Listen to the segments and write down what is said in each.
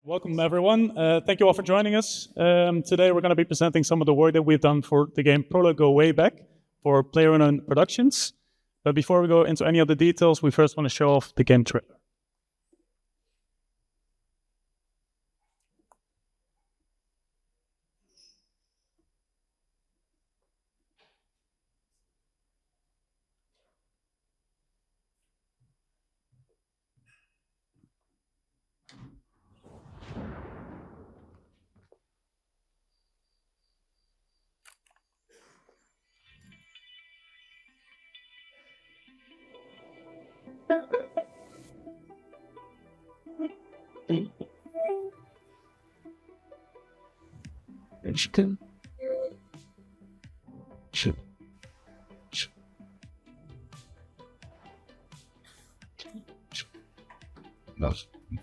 Welcome, everyone. Thank you all for joining us. Today, we're going to be presenting some of the work that we've done for the game Prologue GoWayback for player-owned productions. But before we go into any of the details, we first want to show off the game trailer.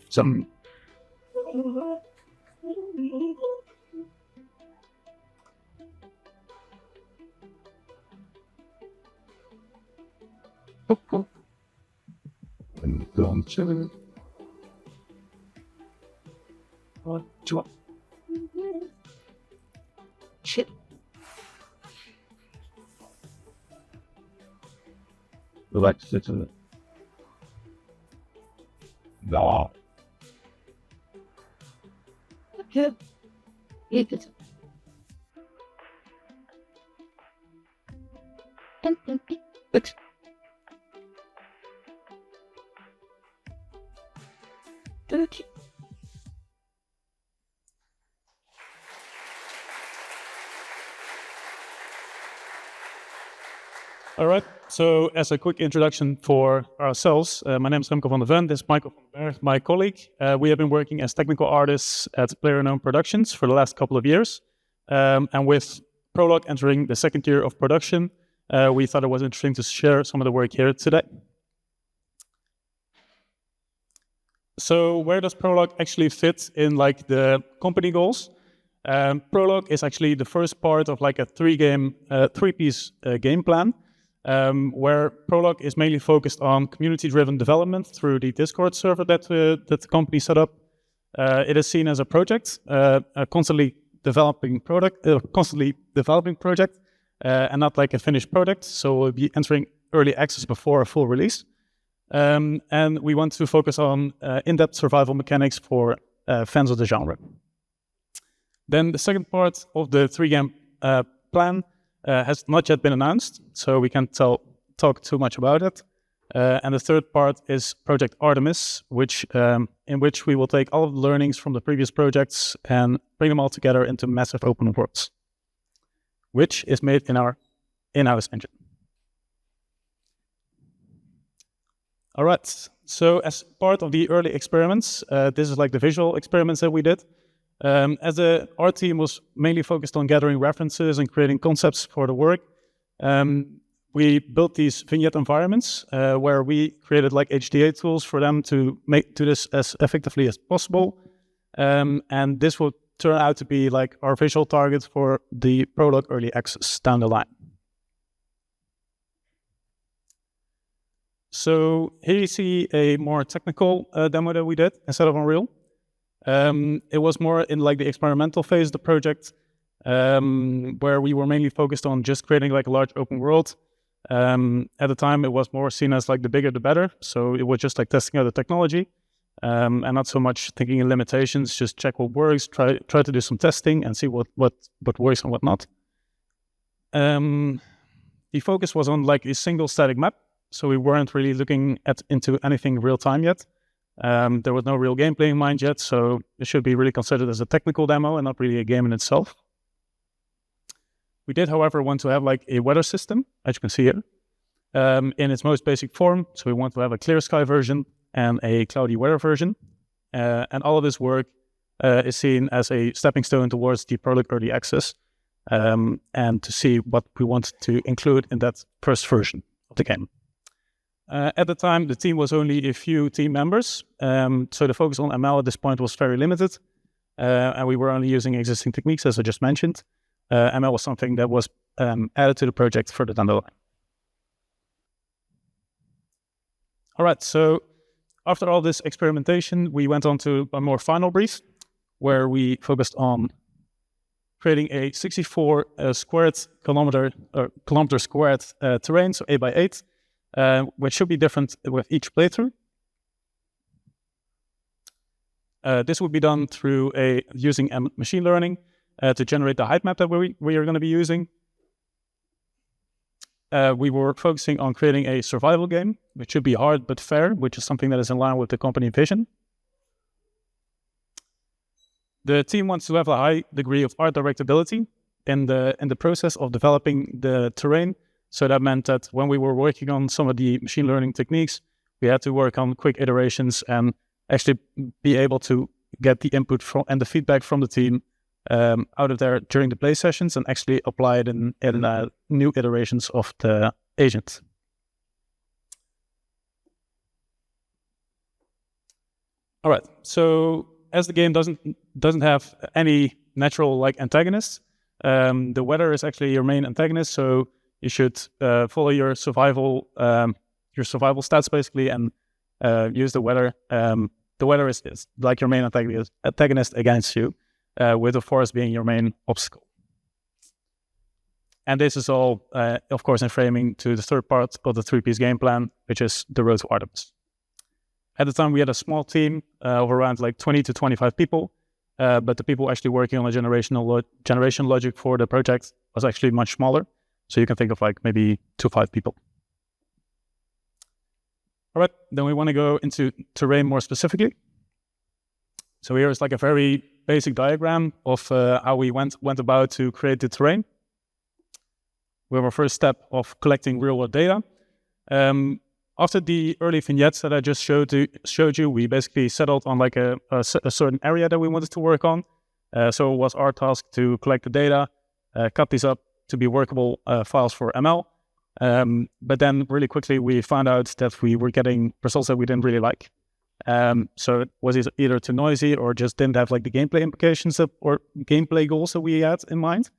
Some shit. Let's sit in it. No. Okay. It's All right, so as a quick introduction for ourselves, my name is Remco van der Ven, this is Michael van Berg, my colleague. We have been working as technical artists at Player-Unknown Productions for the last couple of years. And with Prologue entering the second year of production, we thought it was interesting to share some of the work here today. So where does Prologue actually fit in like the company goals? Prologue is actually the first part of like a three-piece game plan. Where Prologue is mainly focused on community-driven development through the Discord server that the company set up. It is seen as a project, a constantly developing project, and not like a finished product. So we'll be entering early access before a full release. And we want to focus on in-depth survival mechanics for fans of the genre. Then the second part of the three-game plan has not yet been announced, so we can't talk too much about it. And the third part is Project Artemis, in which we will take all of the learnings from the previous projects and bring them all together into massive open worlds, which is made in our in-house engine. All right, so as part of the early experiments, this is like the visual experiments that we did. As our team was mainly focused on gathering references and creating concepts for the work, we built these vignette environments where we created like HDA tools for them to do this as effectively as possible. And this will turn out to be like our visual target for the Prologue early access down the line. So here you see a more technical demo that we did instead of Unreal. It was more in like the experimental phase of the project, where we were mainly focused on just creating like a large open world. At the time, it was more seen as like the bigger the better. So it was just like testing out the technology, and not so much thinking in limitations. Just check what works, try to do some testing, and see what works and what not. The focus was on like a single static map, so we weren't really looking into anything real time yet. There was no real gameplay in mind yet, so it should be really considered as a technical demo and not really a game in itself. We did, however, want to have like a weather system, as you can see here, in its most basic form. So we want to have a clear sky version and a cloudy weather version. And all of this work is seen as a stepping stone towards the Prologue early access, and to see what we want to include in that first version of the game. At the time, the team was only a few team members, so the focus on ML at this point was very limited, and we were only using existing techniques, as I just mentioned. ML was something that was added to the project further down the line. All right, so After all this experimentation, we went on to a more final brief, where we focused on creating a 64 kilometer squared terrain, so 8 by 8, which should be different with each playthrough. This would be done through using machine learning to generate the height map that we are going to be using. We were focusing on creating a survival game, which should be hard but fair, which is something that is in line with the company vision. The team wants to have a high degree of art directability in the process of developing the terrain. So that meant that when we were working on some of the machine learning techniques, we had to work on quick iterations and actually be able to get the input from and the feedback from the team out of there during the play sessions and actually apply it in new iterations of the agent. All right, so as the game doesn't have any natural antagonists, the weather is actually your main antagonist. So you should follow your survival stats basically, and use the weather. The weather is like your main antagonist against you, with the forest being your main obstacle. And this is all, of course, in framing to the third part of the 3-piece game plan, which is the road to Artemis. At the time, we had a small team of around 20 to 25 people, but the people actually working on the generation logic for the project was actually much smaller. So you can think of maybe 2 to 5 people. All right, then we want to go into terrain more specifically. So here is a very basic diagram of how we went about to create the terrain. We have our first step of collecting real-world data. After the early vignettes that I just showed you, we basically settled on a certain area that we wanted to work on. So it was our task to collect the data, cut these up to be workable files for ML. But then really quickly we found out that we were getting results that we didn't really like. So it was either too noisy or just didn't have the gameplay implications or gameplay goals that we had in mind.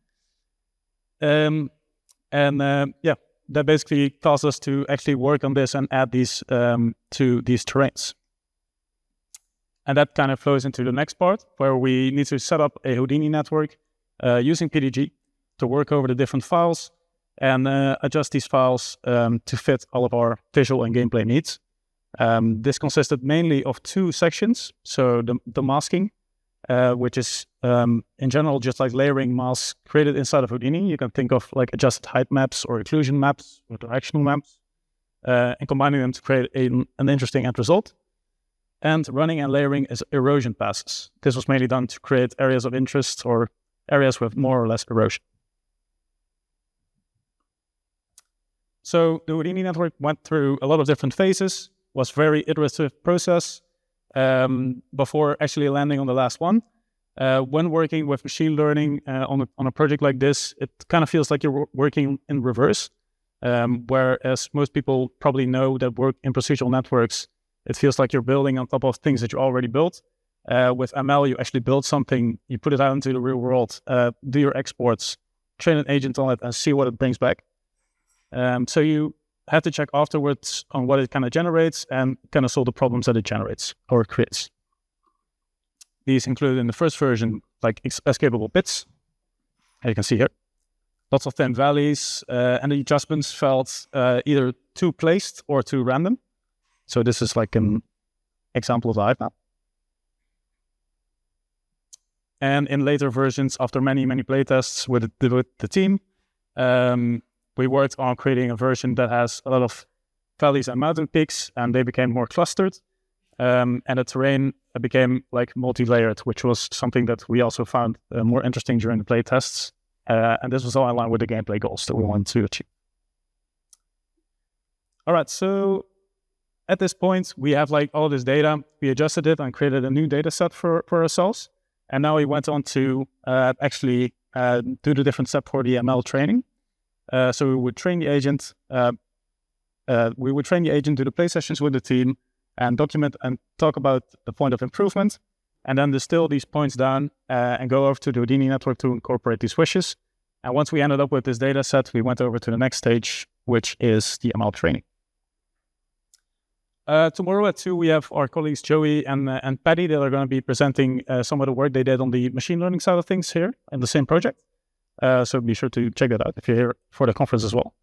That basically caused us to actually work on this and add these to these terrains. And that kind of flows into the next part, where we need to set up a Houdini network using PDG to work over the different files and adjust these files to fit all of our visual and gameplay needs. This consisted mainly of 2 sections. So the masking, which is in general just layering masks created inside of Houdini. You can think of adjusted height maps or occlusion maps or directional maps, and combining them to create an interesting end result. And running and layering is erosion passes. This was mainly done to create areas of interest or areas with more or less erosion. So the Houdini network went through a lot of different phases, was very iterative process before actually landing on the last one. When working with machine learning on a project like this, it kind of feels like you're working in reverse. Whereas most people probably know that work in procedural networks, it feels like you're building on top of things that you already built. With ML, you actually build something, you put it out into the real world, do your exports, train an agent on it, and see what it brings back. So you have to check afterwards on what it kind of generates and kind of solve the problems that it generates or creates. These include in the first version, escapable bits, as you can see here. Lots of thin valleys, and the adjustments felt either too placed or too random. So this is an example of the height map. And in later versions, after many playtests with the team, we worked on creating a version that has a lot of valleys and mountain peaks, and they became more clustered. And the terrain became multi-layered, which was something that we also found more interesting during the playtests. And this was all in line with the gameplay goals that we wanted to achieve. All right, so at this point, we have all this data. We adjusted it and created a new data set for ourselves. And now we went on to actually do the different step for the ML training. So we would train the agent. We would train the agent, do the play sessions with the team, and document and talk about the point of improvement, and then distill these points down and go over to the Houdini network to incorporate these wishes. And once we ended up with this data set, we went over to the next stage, which is the ML training. Tomorrow at 2, we have our colleagues Joey and Paddy that are going to be presenting some of the work they did on the machine learning side of things here in the same project. So be sure to check that out if you're here for the conference as well.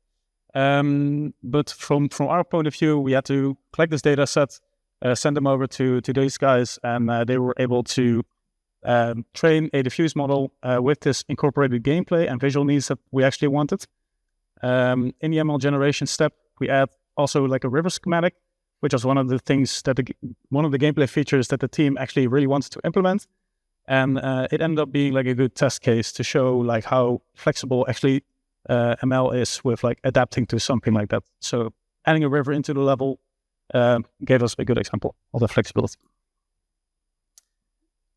But from our point of view, we had to collect this data set, send them over to these guys, and they were able to train a diffuse model with this incorporated gameplay and visual needs that we actually wanted. In the ML generation step, we add also like a river schematic, which was one of the things that one of the gameplay features that the team actually really wanted to implement. And it ended up being like a good test case to show like how flexible actually ML is with like adapting to something like that. So adding a river into the level gave us a good example of the flexibility.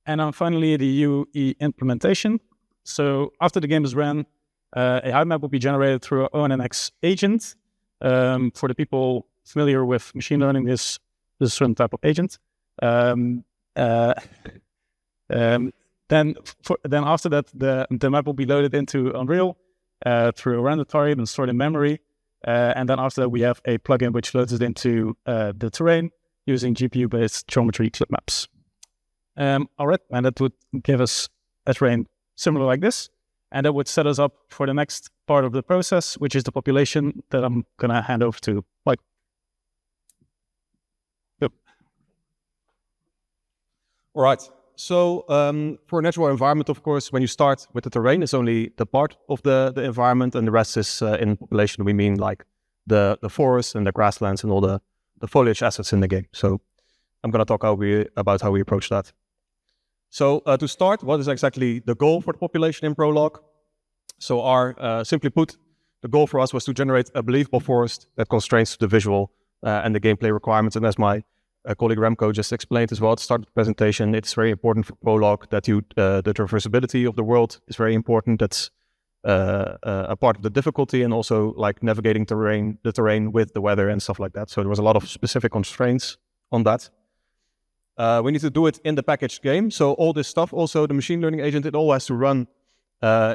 And then finally, the UE implementation. So after the game is ran, a height map will be generated through our ONNX agent. For the people familiar with machine learning, this is a certain type of agent. Then after that, the map will be loaded into Unreal through a render target and stored in memory. And then after that, we have a plugin which loads it into the terrain using GPU-based geometry clip maps. All right, and that would give us a terrain similar like this. And that would set us up for the next part of the process, which is the population that I'm going to hand over to Mike. Yep. All right. So for a natural environment, of course, when you start with the terrain, it's only the part of the environment, and the rest is in population. We mean like the forest and the grasslands and all the foliage assets in the game. So I'm going to talk about how we approach that. So to start, what is exactly the goal for the population in Prologue? So simply put, the goal for us was to generate a believable forest that constrains the visual and the gameplay requirements. And as my colleague Remco just explained as well at the start of the presentation, it's very important for Prologue that the traversability of the world is very important. That's a part of the difficulty, and also like navigating the terrain with the weather and stuff like that. So there was a lot of specific constraints on that. We need to do it in the packaged game. So all this stuff, also the machine learning agent, it all has to run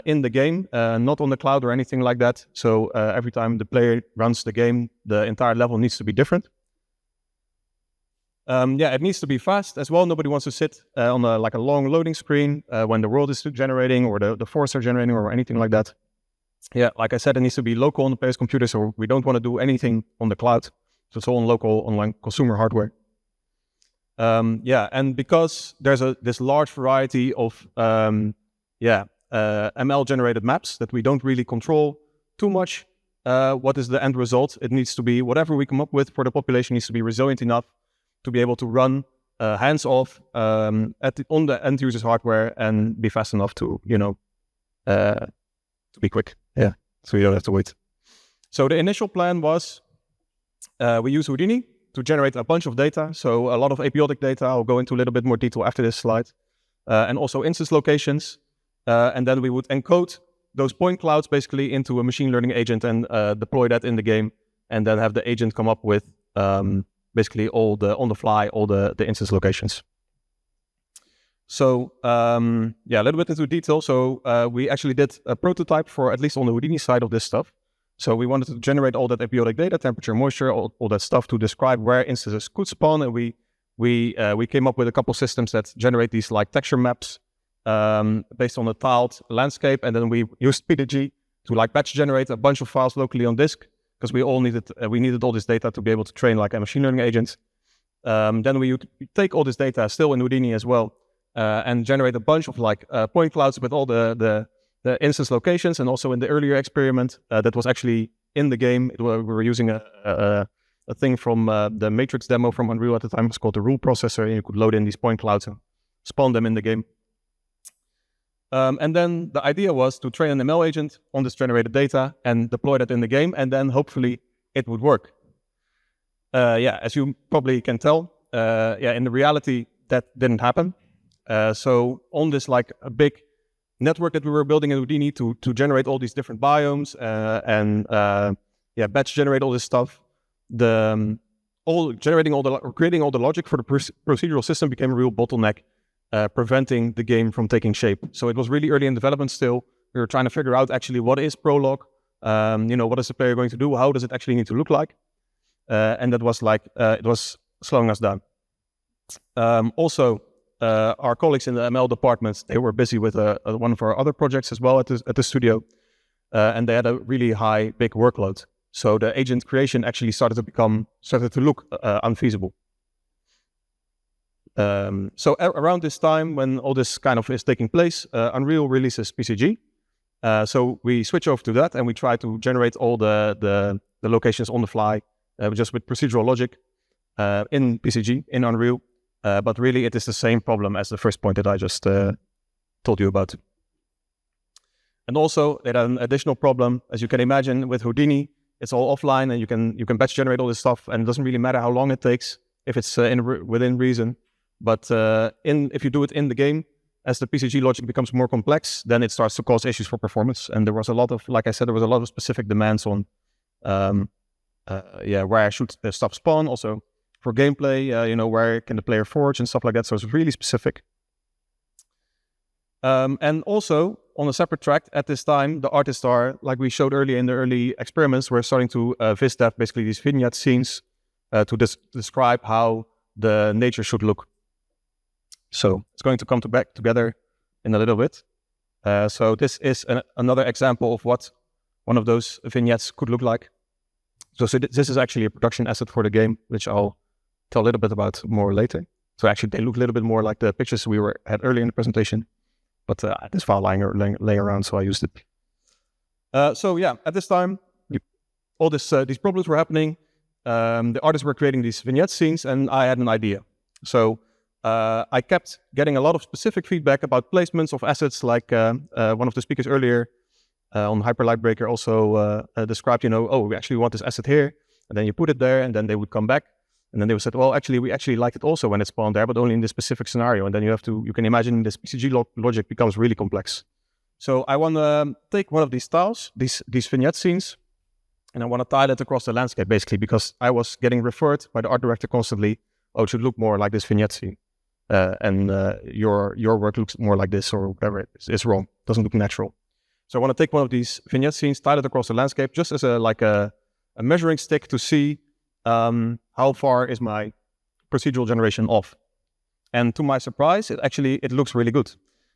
in the game, not on the cloud or anything like that. So every time the player runs the game, the entire level needs to be different. It needs to be fast as well. Nobody wants to sit on a long loading screen when the world is generating or the forests are generating or anything like that. Yeah, like I said, it needs to be local on the player's computer. So we don't want to do anything on the cloud. So it's all on local online consumer hardware. And because there's this large variety of ML-generated maps that we don't really control too much, what is the end result? It needs to be, whatever we come up with for the population needs to be resilient enough to be able to run hands-off on the end user's hardware and be fast enough to, to be quick. Yeah, so you don't have to wait. So the initial plan was we use Houdini to generate a bunch of data. So a lot of apiotic data. I'll go into a little bit more detail after this slide. And also instance locations. And then we would encode those point clouds basically into a machine learning agent and deploy that in the game. And then have the agent come up with basically all the instance locations. So a little bit into detail. So we actually did a prototype for, at least on the Houdini side of this stuff. So we wanted to generate all that apiotic data, temperature, moisture, all that stuff to describe where instances could spawn. And we came up with a couple systems that generate these like texture maps based on a tiled landscape. And then we used PDG to like batch generate a bunch of files locally on disk, because we needed all this data to be able to train like a machine learning agent. Then we would take all this data still in Houdini as well and generate a bunch of like point clouds with all the instance locations. And also in the earlier experiment that was actually in the game, we were using a thing from the Matrix demo from Unreal at the time. It's called the rule processor, and you could load in these point clouds and spawn them in the game. And then the idea was to train an ML agent on this generated data and deploy that in the game, and then hopefully it would work. As you probably can tell, in the reality that didn't happen. So on this like a big network that we were building in Houdini to generate all these different biomes and batch generate all this stuff, creating all the logic for the procedural system became a real bottleneck. Preventing the game from taking shape. So it was really early in development still. We were trying to figure out actually what is Prologue, what is the player going to do? How does it actually need to look like? And that was like, it was slowing us down. Also, our colleagues in the ML department, they were busy with one of our other projects as well at the studio, and they had a really high, big workload. So the agent creation actually started to look unfeasible. So around this time, when all this kind of is taking place, Unreal releases PCG. So we switch over to that, and we try to generate all the locations on the fly, just with procedural logic in PCG, in Unreal. But really, it is the same problem as the first point that I just told you about. And also, it had an additional problem, as you can imagine, with Houdini. It's all offline, and you can batch generate all this stuff, and it doesn't really matter how long it takes if it's within reason. But if you do it in the game, as the PCG logic becomes more complex, then it starts to cause issues for performance. And there was a lot of, like I said, there was a lot of specific demands on, where should the stuff spawn. Also for gameplay, where can the player forge and stuff like that. So it's really specific. And also on a separate track at this time, the artists are, like we showed earlier in the early experiments, we're starting to viz-dev basically these vignette scenes to describe how the nature should look. So it's going to come back together in a little bit. So this is another example of what one of those vignettes could look like. So this is actually a production asset for the game, which I'll tell a little bit about more later. So actually they look a little bit more like the pictures we had earlier in the presentation, but this file laying around, so I used it. So yeah, at this time, all these problems were happening. The artists were creating these vignette scenes, and I had an idea. So I kept getting a lot of specific feedback about placements of assets, like one of the speakers earlier on Hyper Light Breaker also described, oh, we actually want this asset here, and then you put it there, and then they would come back, and then they would say, well, actually, we actually liked it also when it spawned there, but only in this specific scenario, and then you can imagine this PCG logic becomes really complex. So I want to take one of these styles, these vignette scenes, and I want to tile it across the landscape, basically, because I was getting referred by the art director constantly, oh, it should look more like this vignette scene. And your work looks more like this, or whatever. It's wrong. It doesn't look natural. So I want to take one of these vignette scenes, tile it across the landscape, just as a measuring stick to see how far is my procedural generation off. And to my surprise, it looks really good,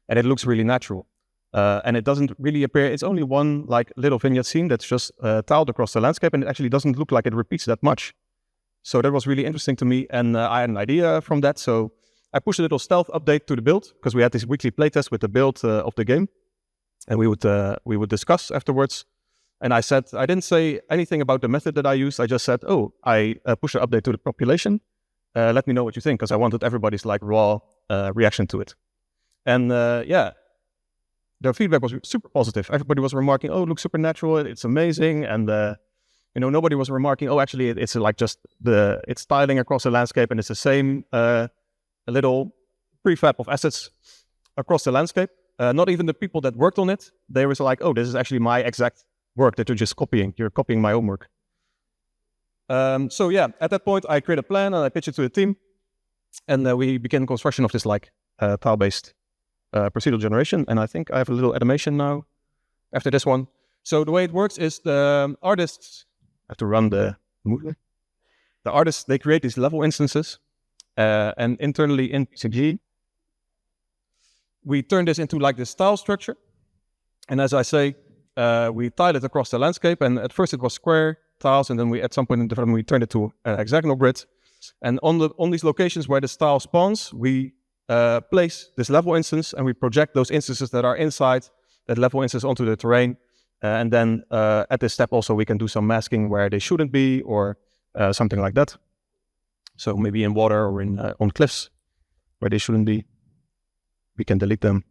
and it looks really natural. And it doesn't really appear. It's only one little vignette scene that's just tiled across the landscape, and it actually doesn't look like it repeats that much. So that was really interesting to me, and I had an idea from that. So I pushed a little stealth update to the build, because we had this weekly playtest with the build of the game, and we would discuss afterwards. And I didn't say anything about the method that I used. I just said, oh, I pushed an update to the population. Let me know what you think, because I wanted everybody's raw reaction to it. And the feedback was super positive. Everybody was remarking, oh, it looks super natural, it's amazing, and nobody was remarking, oh, actually, it's it's tiling across the landscape, and it's the same a little prefab of assets across the landscape. Not even the people that worked on it, they were like, oh, this is actually my exact work that you're just copying. You're copying my own work. So yeah, at that point, I created a plan and I pitched it to the team. And we began construction of this tile-based procedural generation. And I think I have a little animation now after this one. So the way it works is the artists have to run the movie. The artists, they create these level instances. And internally in PCG, we turn this into this tile structure. And as I say, we tiled it across the landscape. And at first it was square tiles. And then at some point in development, we turned it to an hexagonal grid. And on these locations where the tile spawns, we place this level instance, and we project those instances that are inside that level instance onto the terrain. And then at this step also, we can do some masking where they shouldn't be, or something like that. So maybe in water or on cliffs where they shouldn't be. We can delete them.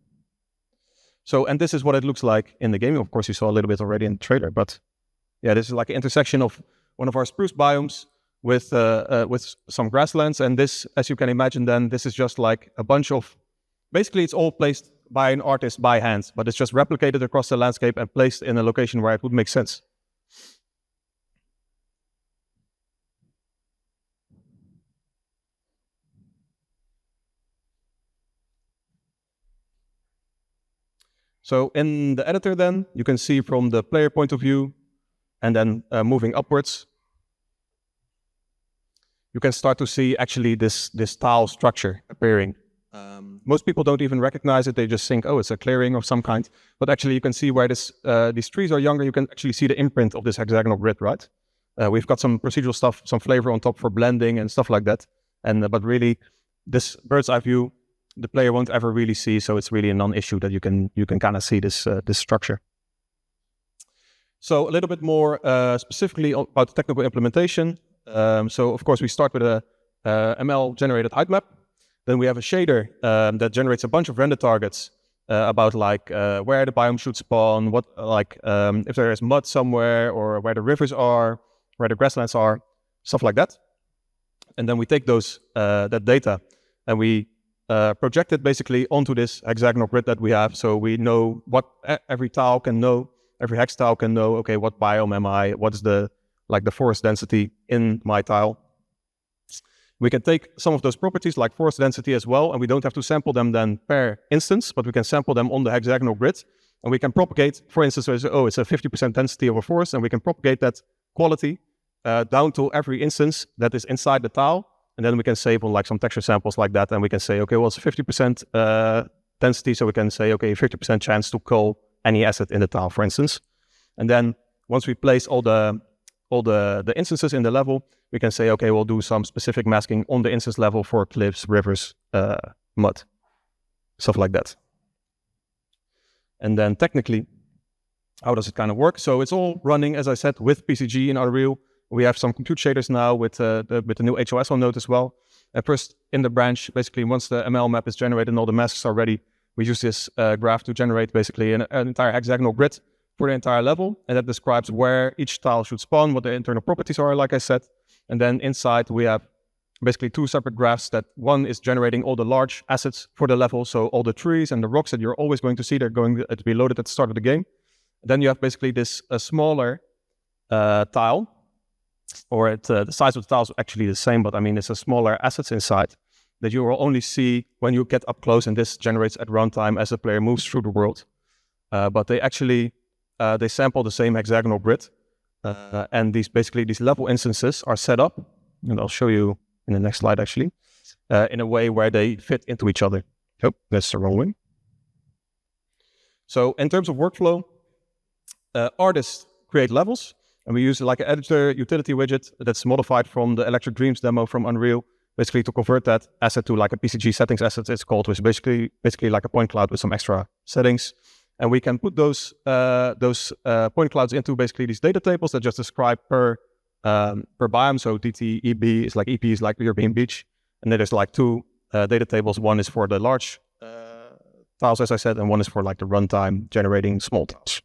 So, and this is what it looks like in the game. Of course, you saw a little bit already in the trailer, but yeah, this is an intersection of one of our spruce biomes with some grasslands. And this, as you can imagine, then this is just a bunch of, basically it's all placed by an artist by hand, but it's just replicated across the landscape and placed in a location where it would make sense. So in the editor then, you can see from the player point of view, and then moving upwards, you can start to see actually this tile structure appearing. Most people don't even recognize it. They just think, oh, it's a clearing of some kind. But actually, you can see where these trees are younger. You can actually see the imprint of this hexagonal grid, right? We've got some procedural stuff, some flavor on top for blending and stuff like that. But really, this bird's eye view, the player won't ever really see. So it's really a non-issue that you can kind of see this structure. So a little bit more specifically about the technical implementation. So of course, we start with a ML-generated height map. Then we have a shader that generates a bunch of render targets about like where the biome should spawn, what if there is mud somewhere, or where the rivers are, where the grasslands are, stuff like that. And then we take those that data and we project it basically onto this hexagonal grid that we have. So we know what every tile can know, every hex tile can know. Okay, what biome am I? What is the forest density in my tile? We can take some of those properties like forest density as well, and we don't have to sample them then per instance, but we can sample them on the hexagonal grid, and we can propagate, for instance, it's a 50% density of a forest, and we can propagate that quality down to every instance that is inside the tile, and then we can save on like some texture samples like that, and we can say, okay, well, it's a 50% density, so we can say, okay, 50% chance to call any asset in the tile, for instance. And then once we place all the instances in the level, we can say, okay, we'll do some specific masking on the instance level for cliffs, rivers, mud, stuff like that. And then technically, how does it kind of work? So it's all running, as I said, with PCG in Unreal. We have some compute shaders now with the new HOSL node as well. And first in the branch, basically once the ML map is generated and all the masks are ready, we use this graph to generate basically an entire hexagonal grid for the entire level, and that describes where each tile should spawn, what the internal properties are, like I said. And then inside we have basically two separate graphs that one is generating all the large assets for the level, so all the trees and the rocks that you're always going to see, they're going to be loaded at the start of the game. Then you have basically this smaller tile, or the size of the tile is actually the same, but I mean it's a smaller assets inside that you will only see when you get up close, and this generates at runtime as the player moves through the world. But they actually they sample the same hexagonal grid, and these level instances are set up, and I'll show you in the next slide actually, in a way where they fit into each other. Oh, that's the wrong way. So in terms of workflow, artists create levels, and we use like an editor utility widget that's modified from the Electric Dreams demo from Unreal, basically to convert that asset to like a PCG settings asset, it's called, which is basically like a point cloud with some extra settings. And we can put those point clouds into basically these data tables that just describe per biome. So DT, EB is like EP is like European beach. And then there's like two data tables. One is for the large tiles, as I said, and one is for like the runtime generating small tiles.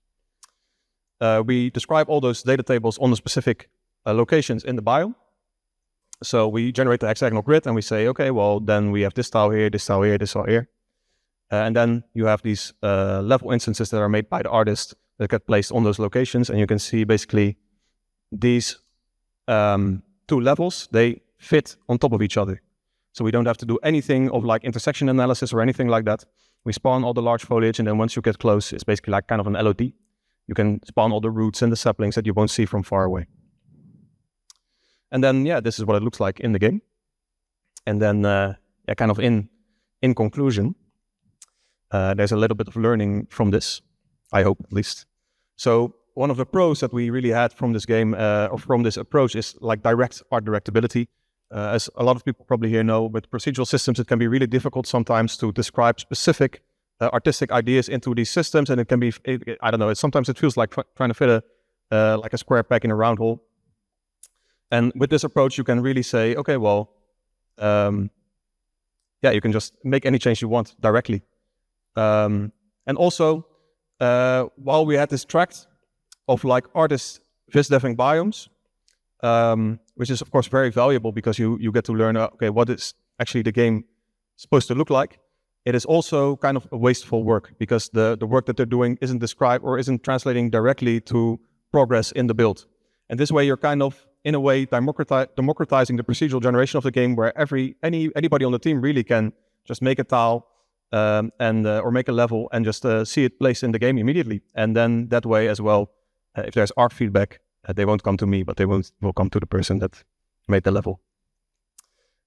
We describe all those data tables on the specific locations in the biome. So we generate the hexagonal grid and we say, okay, well, then we have this tile here, this tile here, this tile here. And then you have these level instances that are made by the artist that get placed on those locations. And you can see basically these two levels, they fit on top of each other. So we don't have to do anything of like intersection analysis or anything like that. We spawn all the large foliage, and then once you get close, it's basically like kind of an LOD. You can spawn all the roots and the saplings that you won't see from far away. And then, yeah, this is what it looks like in the game. And then, kind of in conclusion, there's a little bit of learning from this, I hope at least. So one of the pros that we really had from this game, or from this approach, is like direct art directability. As a lot of people probably here know, with procedural systems, it can be really difficult sometimes to describe specific artistic ideas into these systems, and it can be, I don't know, sometimes it feels like trying to fit like a square peg in a round hole. And with this approach, you can really say, okay, well, you can just make any change you want directly. And also, while we had this track of like artists viz-deving biomes, which is of course very valuable because you get to learn, okay, what is actually the game supposed to look like. It is also kind of a wasteful work because the work that they're doing isn't described or isn't translating directly to progress in the build. And this way you're kind of, in a way, democratizing the procedural generation of the game, where anybody on the team really can just make a tile or make a level and just see it placed in the game immediately. And then that way as well, if there's art feedback, they won't come to me, but they will come to the person that made the level.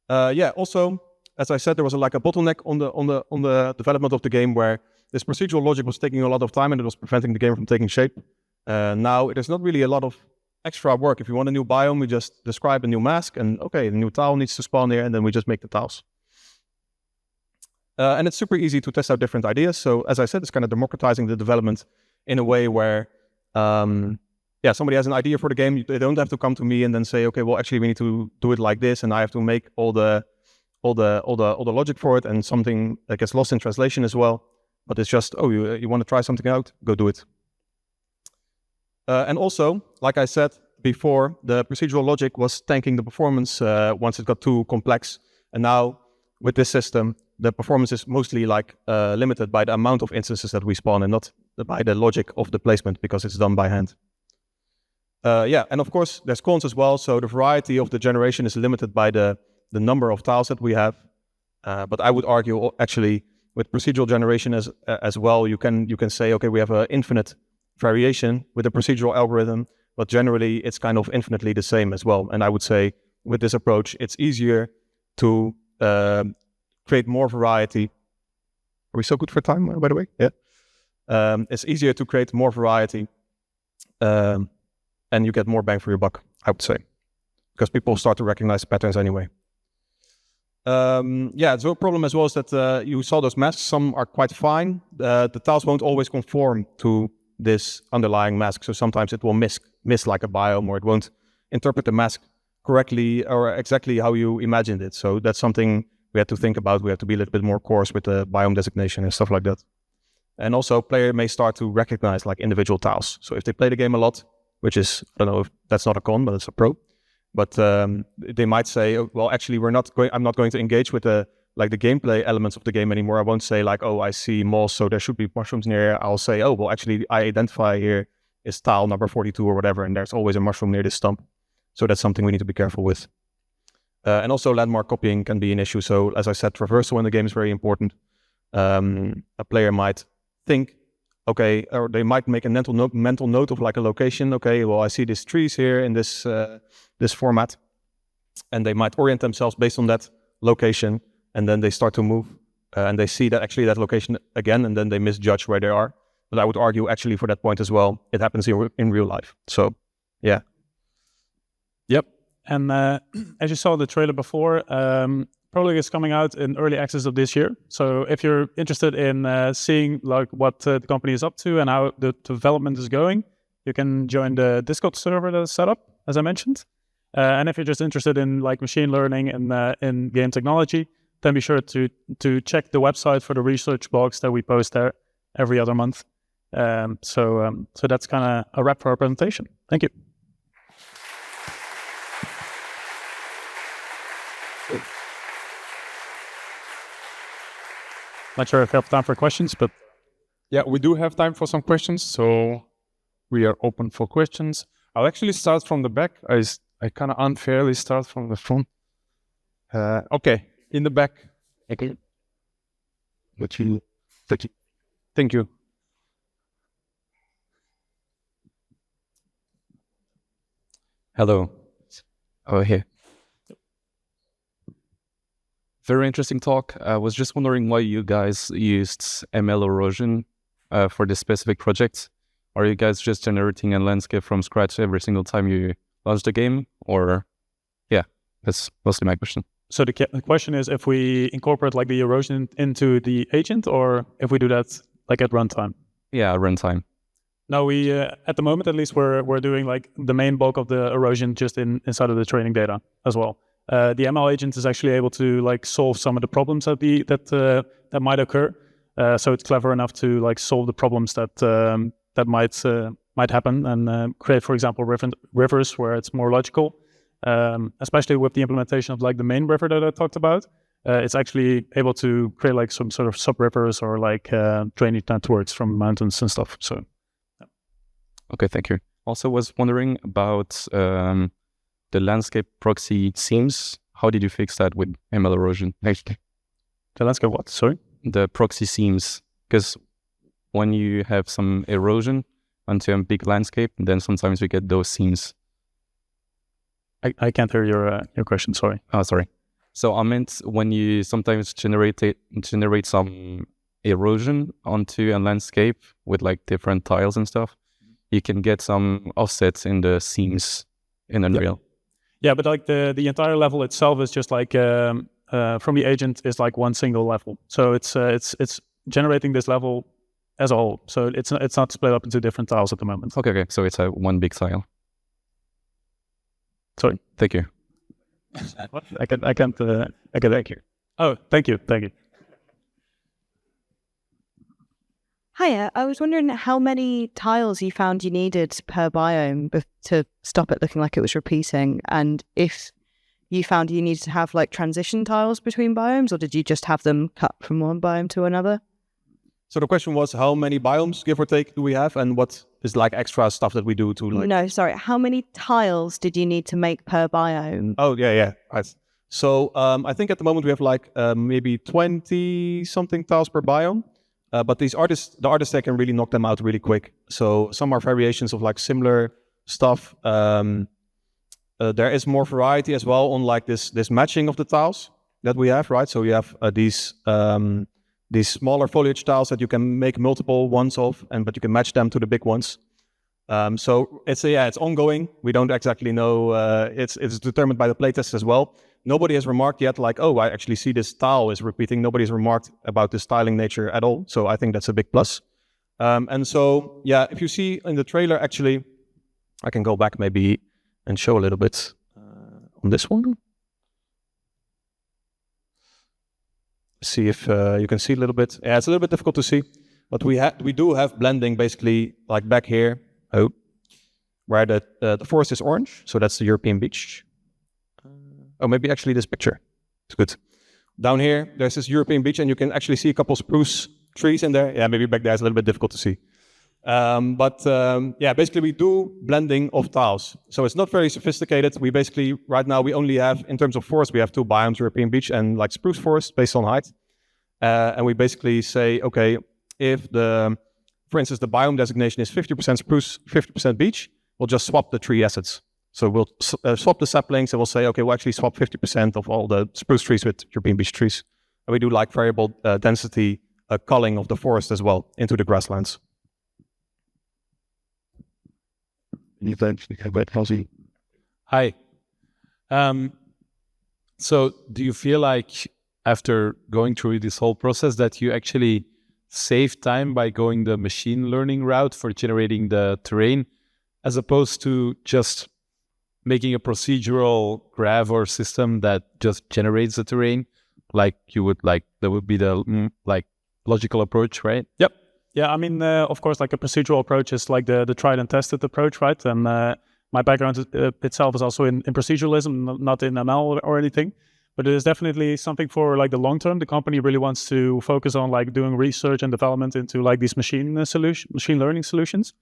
Also, as I said, there was like a bottleneck on the development of the game where this procedural logic was taking a lot of time and it was preventing the game from taking shape. Now there's not really a lot of extra work. If you want a new biome, we just describe a new mask and okay, a new tile needs to spawn here, and then we just make the tiles. And it's super easy to test out different ideas. So as I said, it's kind of democratizing the development in a way where somebody has an idea for the game. They don't have to come to me and then say, okay, well, actually we need to do it like this, and I have to make all the logic for it, and something that gets lost in translation as well. But it's just, oh, you want to try something out? Go do it. And also, like I said before, the procedural logic was tanking the performance once it got too complex. And now with this system, the performance is mostly like limited by the amount of instances that we spawn and not by the logic of the placement, because it's done by hand. And of course, there's cons as well. So the variety of the generation is limited by the number of tiles that we have. But I would argue actually with procedural generation as well, you can say, okay, we have an infinite variation with the procedural algorithm, but generally it's kind of infinitely the same as well. And I would say with this approach, it's easier to create more variety. Are we so good for time, by the way? Yeah. It's easier to create more variety and you get more bang for your buck, I would say, because people start to recognize patterns anyway. The problem as well is that you saw those masks. Some are quite fine. The tiles won't always conform to this underlying mask. So sometimes it will miss like a biome, or it won't interpret the mask correctly or exactly how you imagined it. So that's something we had to think about. We have to be a little bit more coarse with the biome designation and stuff like that. And also player may start to recognize like individual tiles. So if they play the game a lot, which is, I don't know if that's not a con, but it's a pro. But they might say, oh, well, actually, I'm not going to engage with the gameplay elements of the game anymore. I won't say like, oh, I see moss, so there should be mushrooms near here. I'll say, oh, well, actually, I identify here is tile number 42 or whatever, and there's always a mushroom near this stump. So that's something we need to be careful with. And also landmark copying can be an issue. So as I said, traversal in the game is very important. A player might think, okay, or they might make a mental note of like a location. Okay, well, I see these trees here in this format, and they might orient themselves based on that location, and then they start to move, and they see that actually that location again, and then they misjudge where they are. But I would argue actually for that point as well, it happens in real life. So, yeah. Yep. And as you saw the trailer before, Prologue is coming out in early access of this year. So if you're interested in seeing like what the company is up to and how the development is going, you can join the Discord server that is set up, as I mentioned. And if you're just interested in like machine learning and in game technology, then be sure to check the website for the research blogs that we post there every other month. So that's kind of a wrap for our presentation. Thank you. Not sure if we have time for questions, but yeah, we do have time for some questions, so we are open for questions. I'll actually start from the back. I kind of unfairly start from the front. Okay, in the back. Okay. Thank you. Hello. Oh, here. Very interesting talk. I was just wondering why you guys used ML erosion for this specific project. Are you guys just generating a landscape from scratch every single time you launch the game? Or, yeah, that's mostly my question. So the question is if we incorporate like the erosion into the agent, or if we do that like at runtime? Yeah, runtime. No, we at the moment at least we're doing like the main bulk of the erosion just inside of the training data as well. The ML agent is actually able to like solve some of the problems that might occur. So it's clever enough to like solve the problems that might happen and create, for example, rivers where it's more logical. Especially with the implementation of like the main river that I talked about, it's actually able to create like some sort of sub rivers or like drainage networks from mountains and stuff. So, yeah. Okay, thank you. Also, was wondering about the landscape proxy seams. How did you fix that with ML erosion? The landscape what? Sorry? The proxy seams. Because when you have some erosion onto a big landscape, then sometimes we get those seams. I can't hear your question, sorry. Oh, sorry. So I meant when you sometimes generate some erosion onto a landscape with like different tiles and stuff, you can get some offsets in the seams in Unreal. Yeah, but like the entire level itself is just like from the agent is like one single level. So it's generating this level as a whole. So it's not split up into different tiles at the moment. Okay. So it's a one big tile. Sorry. Thank you. I can't thank you. Oh, thank you. Hiya, I was wondering how many tiles you found you needed per biome to stop it looking like it was repeating, and if you found you needed to have like transition tiles between biomes, or did you just have them cut from one biome to another? So the question was, how many biomes, give or take, do we have, and what is like extra stuff that we do to like... No, sorry. How many tiles did you need to make per biome? Oh, yeah. Right. So I think at the moment we have like maybe 20-something tiles per biome. But the artists, they can really knock them out really quick. So some are variations of like similar stuff. There is more variety as well on like this matching of the tiles that we have, right? So you have these smaller foliage tiles that you can make multiple ones of, but you can match them to the big ones. So it's ongoing. We don't exactly know. It's determined by the playtest as well. Nobody has remarked yet, like, oh, I actually see this tile is repeating. Nobody's remarked about this tiling nature at all. So I think that's a big plus. And so, yeah, if you see in the trailer, actually, I can go back maybe and show a little bit on this one. See if you can see a little bit. Yeah, it's a little bit difficult to see, but we do have blending basically like back here, where the forest is orange. So that's the European beach. Oh, maybe actually this picture. It's good. Down here, there's this European beach, and you can actually see a couple spruce trees in there. Yeah, maybe back there it's a little bit difficult to see. Yeah, basically we do blending of tiles. So it's not very sophisticated. We basically, right now, we only have, in terms of forest, we have two biomes, European beach and like spruce forest based on height. And we basically say, okay, if for instance, the biome designation is 50% spruce, 50% beach, we'll just swap the tree assets. So we'll swap the saplings and we'll say, okay, we'll actually swap 50% of all the spruce trees with European beech trees. And we do like variable density culling of the forest as well into the grasslands. Hi. So do you feel like after going through this whole process that you actually save time by going the machine learning route for generating the terrain, as opposed to just making a procedural graph or system that just generates the terrain, like you would like, that would be the like logical approach, right? Yep. Yeah, I mean, of course, like a procedural approach is like the tried and tested approach, right? And my background itself is also in proceduralism, not in ML or anything. But it is definitely something for like the long term. The company really wants to focus on like doing research and development into like these machine learning solutions.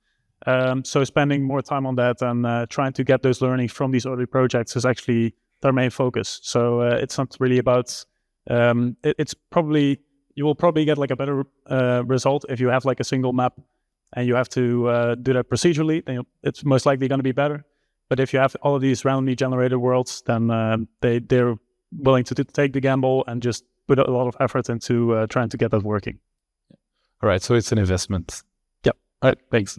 So spending more time on that and trying to get those learnings from these early projects is actually their main focus. So it's not really about, it's probably, you will probably get like a better result if you have like a single map and you have to do that procedurally, then it's most likely going to be better. But if you have all of these randomly generated worlds, then they're willing to take the gamble and just put a lot of effort into trying to get that working. All right, so it's an investment. Yep. All right, thanks.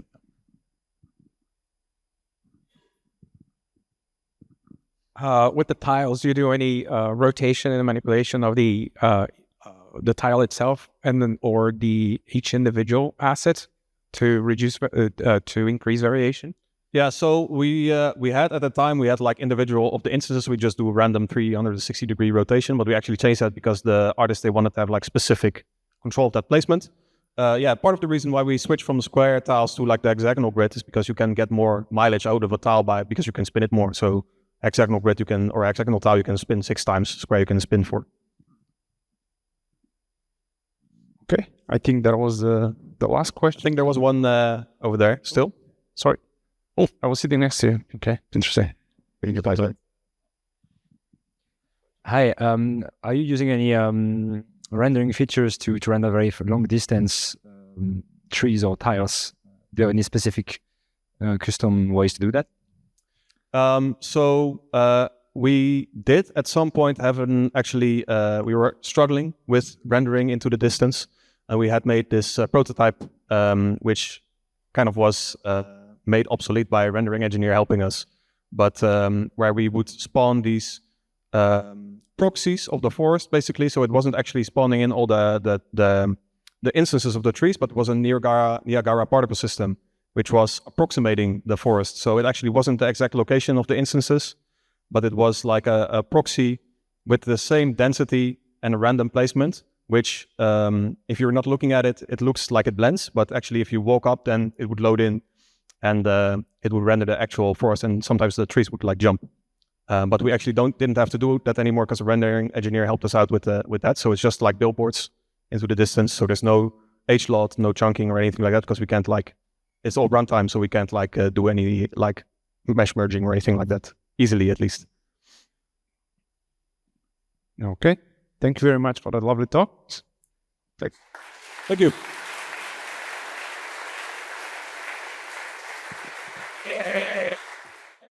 With the tiles, do you do any rotation and manipulation of the tile itself, and then or each individual asset to reduce to increase variation? Yeah, so we had at the time, we had like individual of the instances, we just do a random 360-degree rotation, but we actually changed that because the artists, they wanted to have like specific control of that placement. Yeah, part of the reason why we switched from square tiles to like the hexagonal grid is because you can get more mileage out of a tile because you can spin it more. So hexagonal grid or hexagonal tile you can spin 6 times, square you can spin 4. Okay, I think that was the last question. I think there was one over there still. Sorry. Oh, I was sitting next to you. Okay, interesting. Hi, are you using any rendering features to render very long distance trees or tiles? Do you have any specific custom ways to do that? So we did at some point have we were struggling with rendering into the distance. And we had made this prototype, which kind of was made obsolete by a rendering engineer helping us. But where we would spawn these proxies of the forest, basically. So it wasn't actually spawning in all the instances of the trees, but it was a Niagara particle system, which was approximating the forest. So it actually wasn't the exact location of the instances, but it was like a proxy with the same density and a random placement, which if you're not looking at it, it looks like it blends. But actually, if you walk up, then it would load in and it would render the actual forest. And sometimes the trees would like jump. But we actually didn't have to do that anymore because the rendering engineer helped us out with that. So it's just like billboards into the distance. So there's no H-lot, no chunking or anything like that because we can't it's all runtime, so we can't do any mesh merging or anything like that easily, at least. Okay. Thank you very much for that lovely talk. Thank you.